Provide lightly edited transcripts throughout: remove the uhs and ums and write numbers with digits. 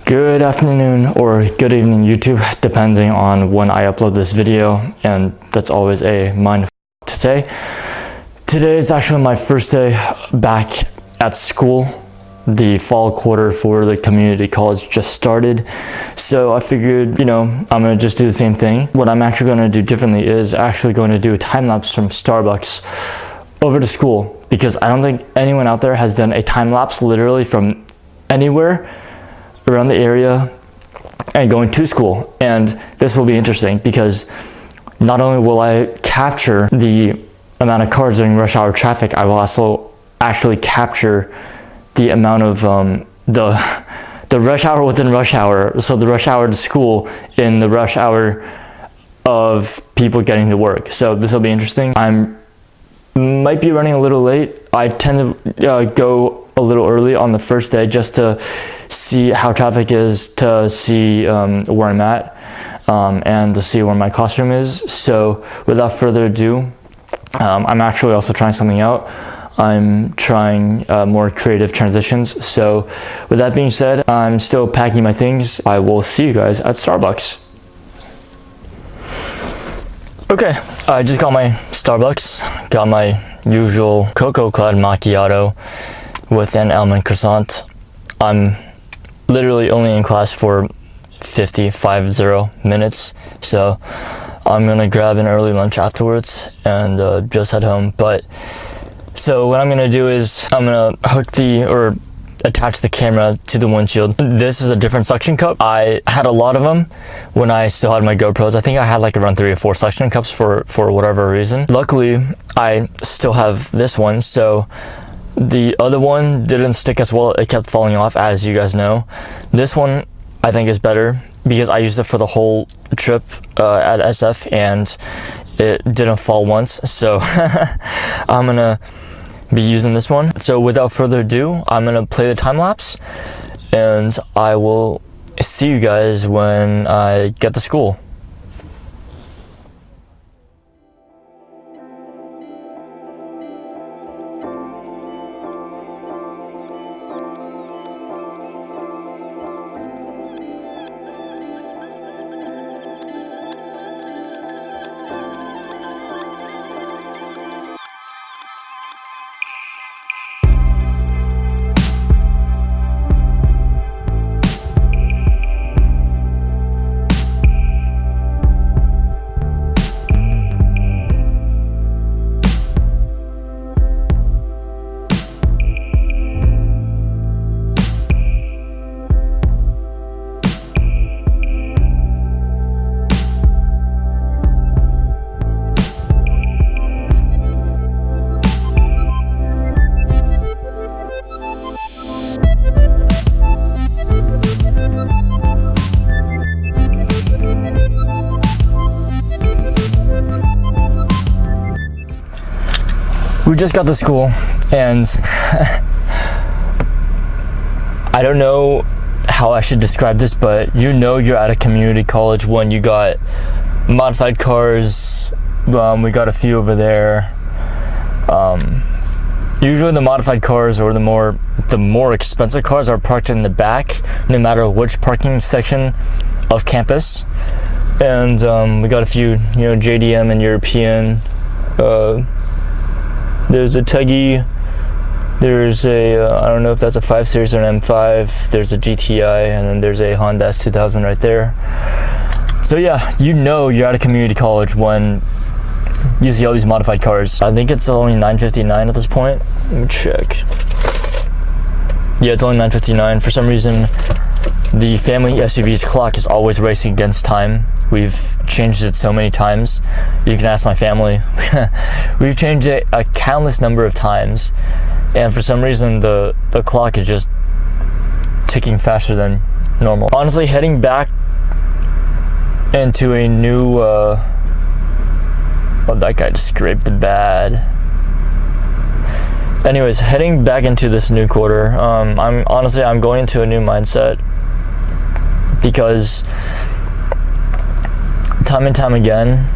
Good afternoon or good evening YouTube, depending on when I upload this video, and that's always a mind to say. Today is actually my first day back at school. The fall quarter for the community college just started, so I figured, I'm gonna just do the same thing. What I'm actually gonna do differently is actually going to do a time lapse from Starbucks over to school, because I don't think anyone out there has done a time lapse literally from anywhere around the area and going to school. And this will be interesting because not only will I capture the amount of cars during rush hour traffic, I will also actually capture the amount of the rush hour within rush hour. So the rush hour to school in the rush hour of people getting to work. So this will be interesting. Might be running a little late. I tend to go a little early on the first day just to see how traffic is, to see where I'm at, and to see where my classroom is. So without further ado, I'm actually also trying something out. I'm trying more creative transitions. So with that being said, I'm still packing my things. I will see you guys at Starbucks. Okay, I just got my Starbucks, got my usual cocoa clad macchiato with an almond croissant. I'm literally only in class for 50 minutes, so I'm gonna grab an early lunch afterwards and just head home. But so what I'm gonna do is I'm gonna attach the camera to the windshield. This is a different suction cup. I had a lot of them when I still had my GoPros. I think I had like around 3 or 4 suction cups for whatever reason. Luckily, I still have this one, so the other one didn't stick as well. It kept falling off, as you guys know. This one I think is better because I used it for the whole trip at SF and it didn't fall once. So I'm gonna be using this one. So without further ado, I'm gonna play the time lapse and I will see you guys when I get to school. We just got to school and I don't know how I should describe this, but you're at a community college when you got modified cars. We got a few over there. Usually the modified cars or the more expensive cars are parked in the back, no matter which parking section of campus. And we got a few, JDM and European. There's a Tuggy, there's a, I don't know if that's a 5 Series or an M5, there's a GTI, and then there's a Honda S2000 right there. So yeah, you're at a community college when you see all these modified cars. I think it's only 9:59 at this point. Let me check. Yeah, it's only 9:59. For some reason, the family SUV's clock is always racing against time. We've changed it so many times. You can ask my family. We've changed it a countless number of times, and for some reason the clock is just ticking faster than normal. Honestly, heading back into a new oh, that guy just scraped the bad. Anyways, heading back into this new quarter, I'm going into a new mindset because time and time again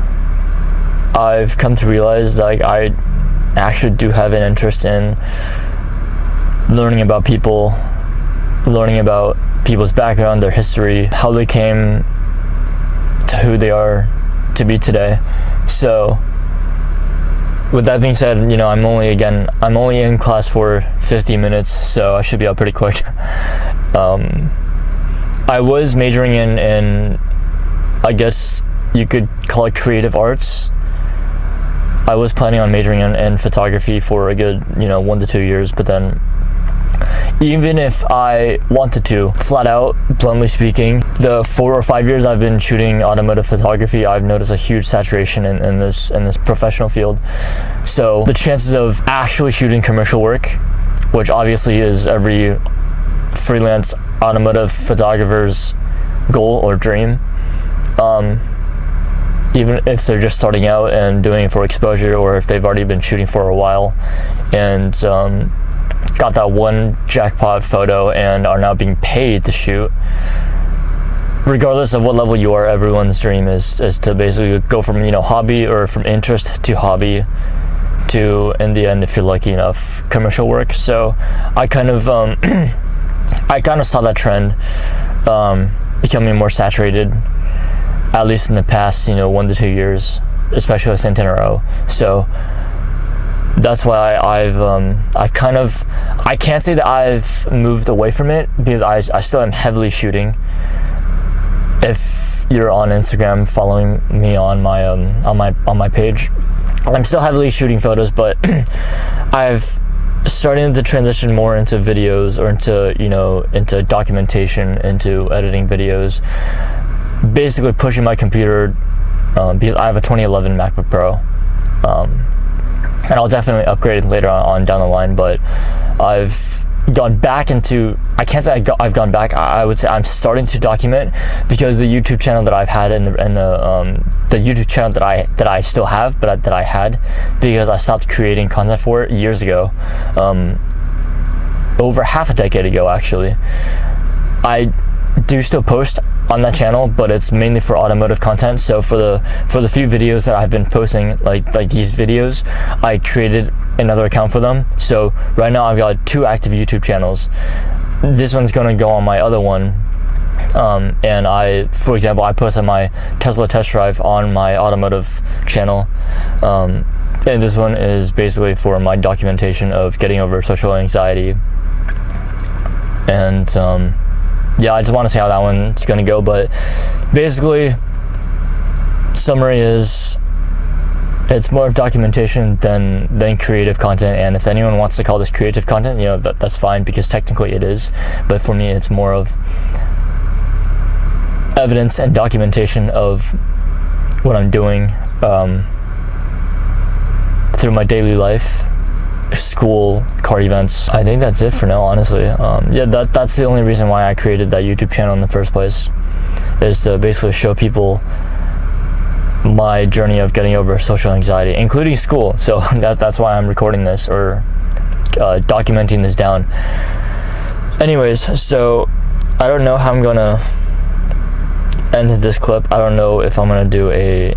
I've come to realize that I actually do have an interest in learning about people learning about people's background, their history, how they came to who they are to be today. So with that being said, you know, I'm only in class for 50 minutes, so I should be out pretty quick. I was majoring in I guess you could call it creative arts. I was planning on majoring in photography for a good, you know, 1 to 2 years, but then even if I wanted to, flat out, bluntly speaking, the 4 or 5 years I've been shooting automotive photography, I've noticed a huge saturation in this professional field. So the chances of actually shooting commercial work, which obviously is every freelance automotive photographer's goal or dream, even if they're just starting out and doing it for exposure, or if they've already been shooting for a while and got that one jackpot photo and are now being paid to shoot. Regardless of what level you are, everyone's dream is to basically go from, you know, hobby or from interest to hobby to, in the end, if you're lucky enough, commercial work. So I kind of saw that trend becoming more saturated, at least in the past, you know, 1 to 2 years, especially with Santana Row. So that's why I can't say that I've moved away from it, because I still am heavily shooting. If you're on Instagram following me on my page, I'm still heavily shooting photos, but I've started to transition more into videos, or into documentation, into editing videos, basically pushing my computer, because I have a 2011 MacBook Pro, and I'll definitely upgrade later on down the line, but I've gone back into, I can't say I've gone back, I would say I'm starting to document, because the YouTube channel that I've had and the YouTube channel that I still have, but that I had, because I stopped creating content for it years ago, over half a decade ago actually. I do still post on that channel, but it's mainly for automotive content. So for the few videos that I've been posting, like these videos, I created another account for them. So right now I've got 2 active YouTube channels. This one's gonna go on my other one, and for example, I posted my Tesla test drive on my automotive channel, and this one is basically for my documentation of getting over social anxiety. And yeah, I just want to see how that one's gonna go, but basically, summary is, it's more of documentation than creative content. And if anyone wants to call this creative content, you know, that's fine, because technically it is. But for me, it's more of evidence and documentation of what I'm doing through my daily life, school, car events. I think that's it for now, honestly. Yeah, that's the only reason why I created that YouTube channel in the first place, is to basically show people my journey of getting over social anxiety, including school. So that's why I'm recording this, or documenting this down. Anyways, so I don't know how I'm gonna end this clip. I don't know if I'm gonna do a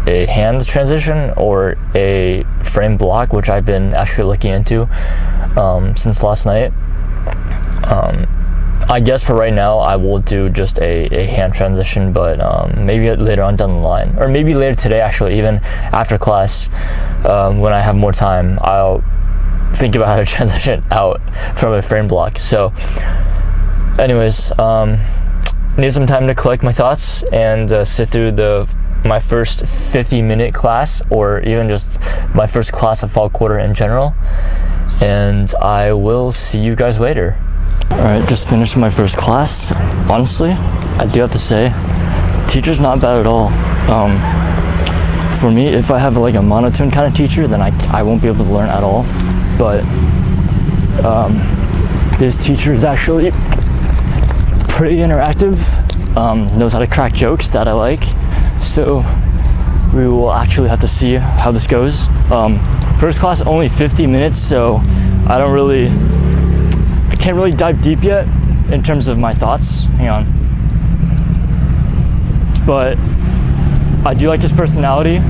hand transition or a frame block, which I've been actually looking into since last night. I guess for right now I will do just a hand transition, but maybe later on down the line, or maybe later today actually, even after class, when I have more time, I'll think about how to transition out from a frame block. So anyways, need some time to collect my thoughts and sit through my first 50-minute class, or even just my first class of fall quarter in general, and I will see you guys later. Alright, just finished my first class. Honestly, I do have to say, teacher's not bad at all. For me, if I have like a monotone kind of teacher, then I won't be able to learn at all, but this teacher is actually pretty interactive, knows how to crack jokes that I like. So we will actually have to see how this goes. First class only 50 minutes, so I can't really dive deep yet in terms of my thoughts. Hang on. But I do like his personality.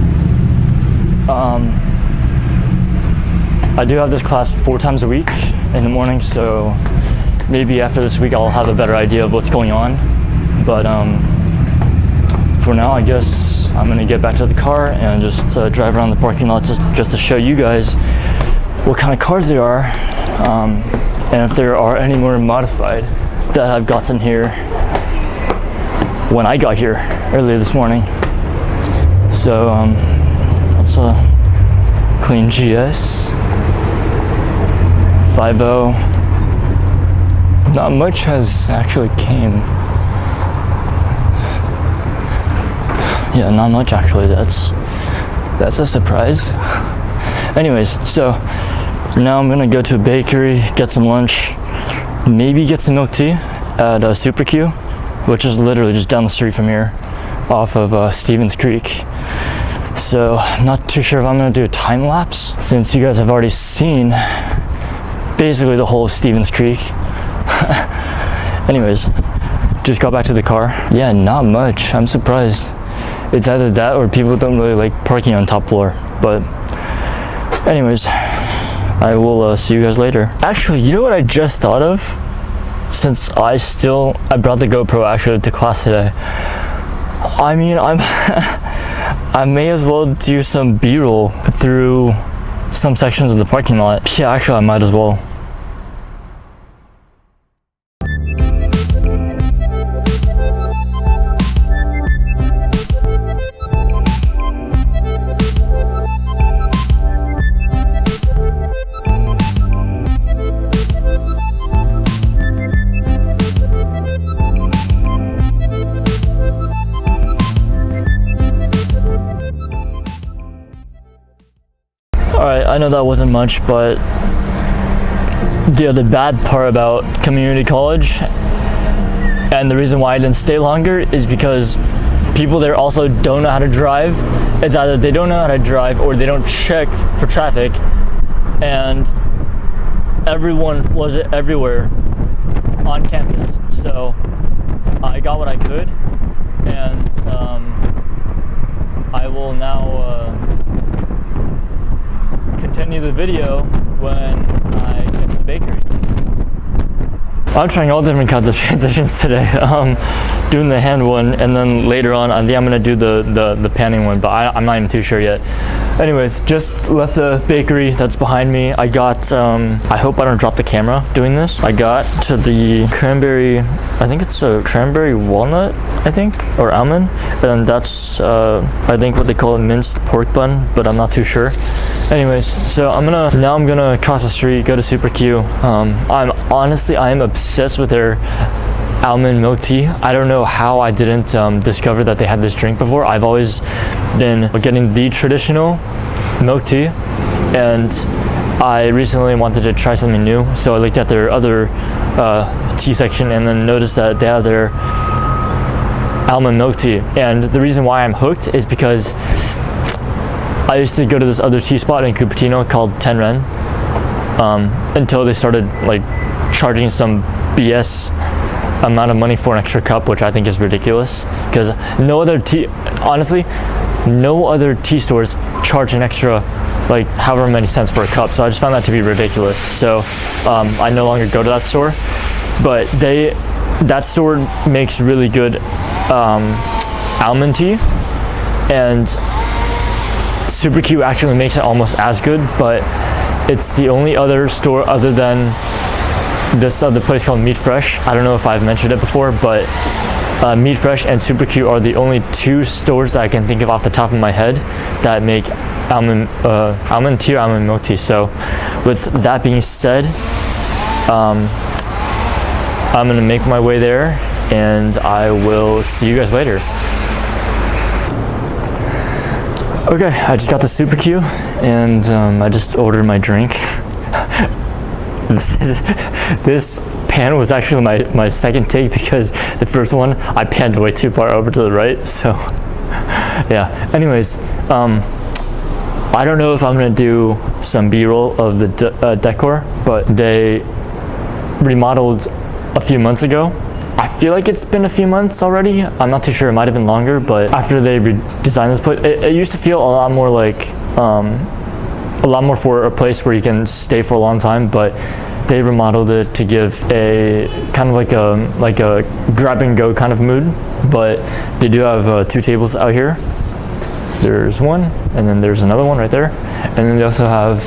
I do have this class 4 times a week in the morning, so maybe after this week I'll have a better idea of what's going on. But for now, I guess I'm gonna get back to the car and just drive around the parking lot just to show you guys what kind of cars they are, and if there are any more modified that I've gotten here when I got here earlier this morning. So that's a clean GS 5.0. Not much has actually came. Yeah, not much actually. That's a surprise. Anyways, so now I'm gonna go to a bakery, get some lunch, maybe get some milk tea at Super Q, which is literally just down the street from here, off of Stevens Creek. So not too sure if I'm gonna do a time lapse, since you guys have already seen basically the whole Stevens Creek. Anyways, just got back to the car. Yeah, not much. I'm surprised. It's either that or people don't really like parking on top floor. But anyways, I will see you guys later. Actually, you know what I just thought of? Since I brought the GoPro actually to class today. I mean, I may as well do some B-roll through some sections of the parking lot. Yeah, actually I might as well. Alright, I know that wasn't much, but the bad part about community college and the reason why I didn't stay longer is because people there also don't know how to drive. It's either they don't know how to drive or they don't check for traffic, and everyone flows it everywhere on campus. So I got what I could, and I will now continue the video when I get to the bakery. I'm trying all different kinds of transitions today. Doing the hand one, and then later on I think I'm gonna do the panning one, but I'm not even too sure yet. Anyways, just left the bakery that's behind me. I got I hope I don't drop the camera doing this. I got to the cranberry, I think it's a cranberry walnut, I think, or almond, and that's I think what they call a minced pork bun, but I'm not too sure. Anyways, so I'm gonna cross the street, go to Super Q. I am obsessed with their almond milk tea. I don't know how I didn't discover that they had this drink before. I've always been getting the traditional milk tea, and I recently wanted to try something new, so I looked at their other tea section and then noticed that they have their almond milk tea. And the reason why I'm hooked is because I used to go to this other tea spot in Cupertino called 10 Ren until they started like charging some BS amount of money for an extra cup, which I think is ridiculous, because no other tea stores charge an extra like however many cents for a cup. So I just found that to be ridiculous. So I no longer go to that store, but that store makes really good almond tea, and Super Q actually makes it almost as good, but it's the only other store other than this other place called Meat Fresh. I don't know if I've mentioned it before, but Meat Fresh and Super Q are the only two stores that I can think of off the top of my head that make almond tea or almond milk tea. So with that being said, I'm gonna make my way there, and I will see you guys later. Okay, I just got to Super Q, and I just ordered my drink. This pan was actually my second take, because the first one I panned way too far over to the right. So yeah, anyways, I don't know if I'm gonna do some B-roll of the decor, but they remodeled a few months ago. I feel like it's been a few months already. I'm not too sure, it might have been longer, but after they redesigned this place, it used to feel a lot more like a lot more for a place where you can stay for a long time, but They remodeled it to give a kind of like a grab and go kind of mood, but they do have 2 tables out here. There's one, and then there's another one right there, and then they also have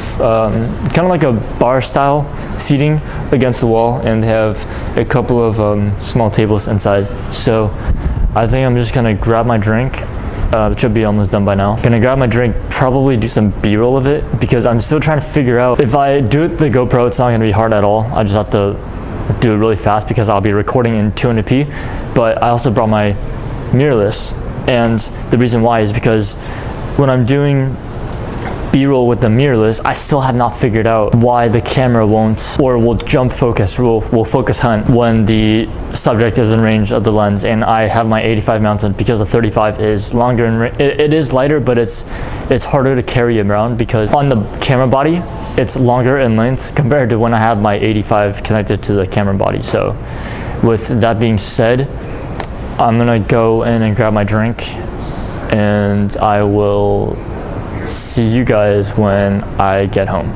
kind of like a bar style seating against the wall, and they have a couple of small tables inside. So I think I'm just gonna grab my drink. It should be almost done by now. Gonna grab my drink, probably do some b-roll of it, because I'm still trying to figure out if I do it with the GoPro, it's not gonna be hard at all. I just have to do it really fast because I'll be recording in 200p. But I also brought my mirrorless, and the reason why is because when I'm doing b-roll with the mirrorless, I still have not figured out why the camera won't, or will jump focus, will focus hunt when the subject is in range of the lens. And I have my 85 mounted because the 35 is longer and it is lighter, but it's harder to carry around because on the camera body it's longer in length compared to when I have my 85 connected to the camera body. So with that being said, I'm gonna go in and grab my drink, and I will see you guys when I get home.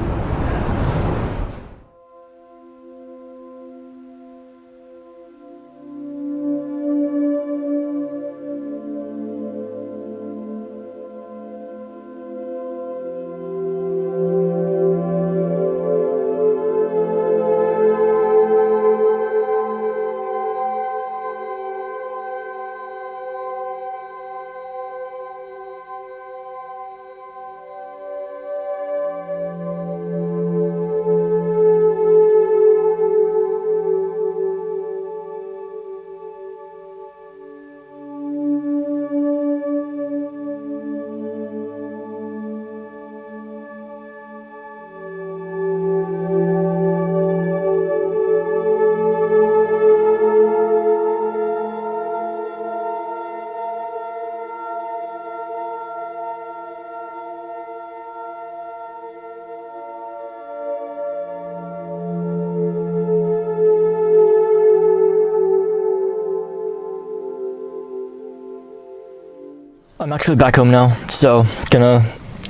I'm actually back home now, so gonna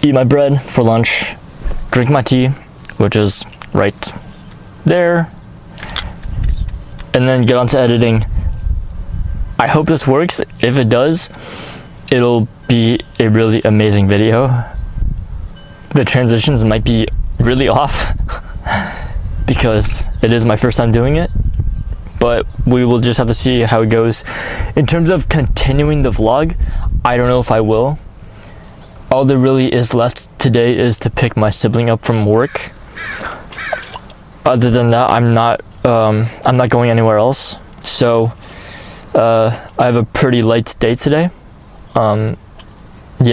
eat my bread for lunch, drink my tea, which is right there, and then get on to editing. I hope this works. If it does, it'll be a really amazing video. The transitions might be really off because it is my first time doing it, but we will just have to see how it goes. In terms of continuing the vlog, I don't know if I will. All there really is left today is to pick my sibling up from work. Other than that, I'm not going anywhere else. So I have a pretty light day today. Yeah,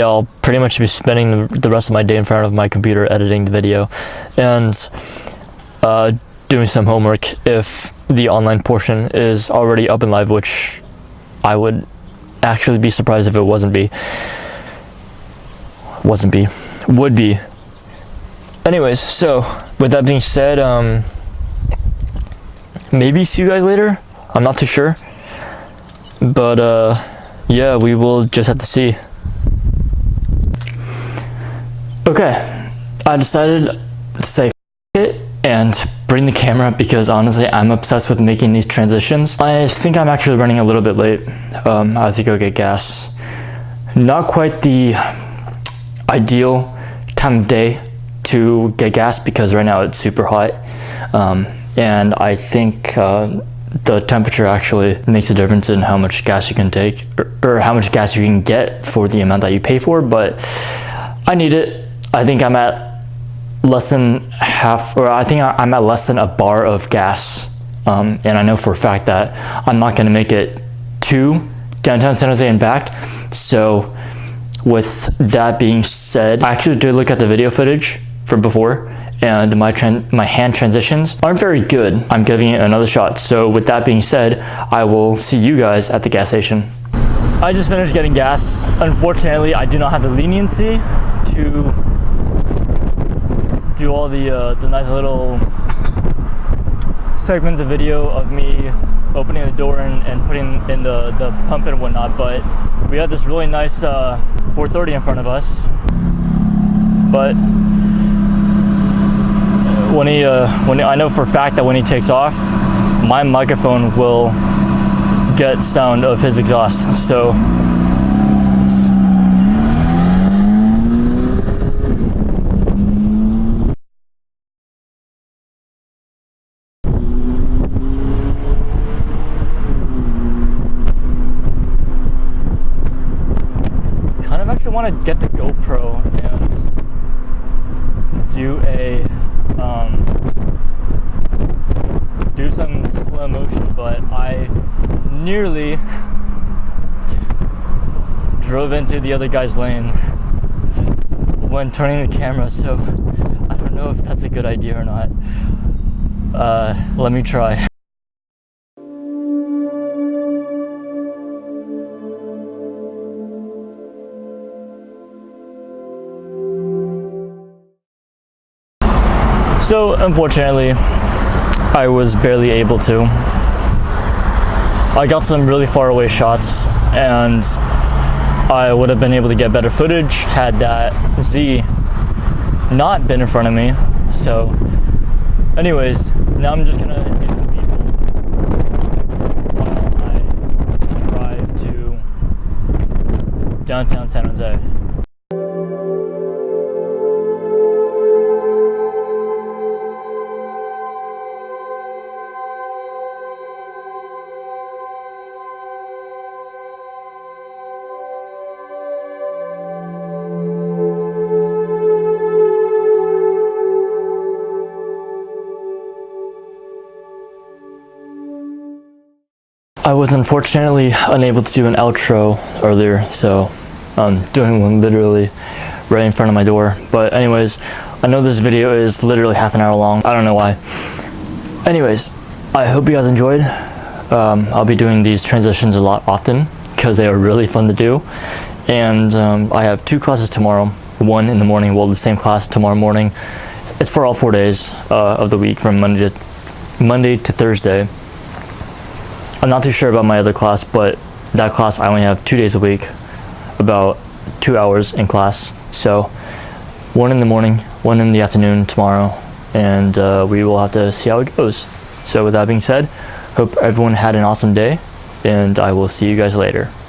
I'll pretty much be spending the rest of my day in front of my computer editing the video and doing some homework if the online portion is already up and live, which I would actually be surprised if it would be. Anyways, so with that being said, maybe see you guys later. I'm not too sure, but yeah, we will just have to see. Okay, I decided to say it and bring the camera because honestly I'm obsessed with making these transitions. I think I'm actually running a little bit late. I have to go get gas. Not quite the ideal time of day to get gas because right now it's super hot, and I think the temperature actually makes a difference in how much gas you can take or how much gas you can get for the amount that you pay for, but I need it. I think I'm at less than half, or I think I'm at less than a bar of gas, and I know for a fact that I'm not going to make it to downtown San Jose and back. So with that being said, I actually did look at the video footage from before, and my hand transitions aren't very good. I'm giving it another shot. So with that being said, I will see you guys at the gas station. I just finished getting gas. Unfortunately, I do not have the leniency to do all the nice little segments of video of me opening the door and putting in the pump and whatnot, but we have this really nice 430 in front of us. But when I know for a fact that when he takes off, my microphone will get sound of his exhaust. So kind of actually want to get the GoPro and do a do some slow motion, but I nearly drove into the other guy's lane when turning the camera, so I don't know if that's a good idea or not. Let me try. So unfortunately, I was barely able to. I got some really far away shots, and I would have been able to get better footage had that Z not been in front of me. So anyways, now I'm just gonna do some B-roll while I drive to downtown San Jose. I was unfortunately unable to do an outro earlier, so I'm doing one literally right in front of my door. But anyways, I know this video is literally half an hour long. I don't know why. Anyways, I hope you guys enjoyed. I'll be doing these transitions a lot often because they are really fun to do. And I have 2 classes tomorrow, one in the morning, well, the same class tomorrow morning. It's for all 4 days of the week, from Monday to Thursday. I'm not too sure about my other class, but that class I only have 2 days a week, about 2 hours in class. So one in the morning, one in the afternoon tomorrow, and we will have to see how it goes. So with that being said, hope everyone had an awesome day, and I will see you guys later.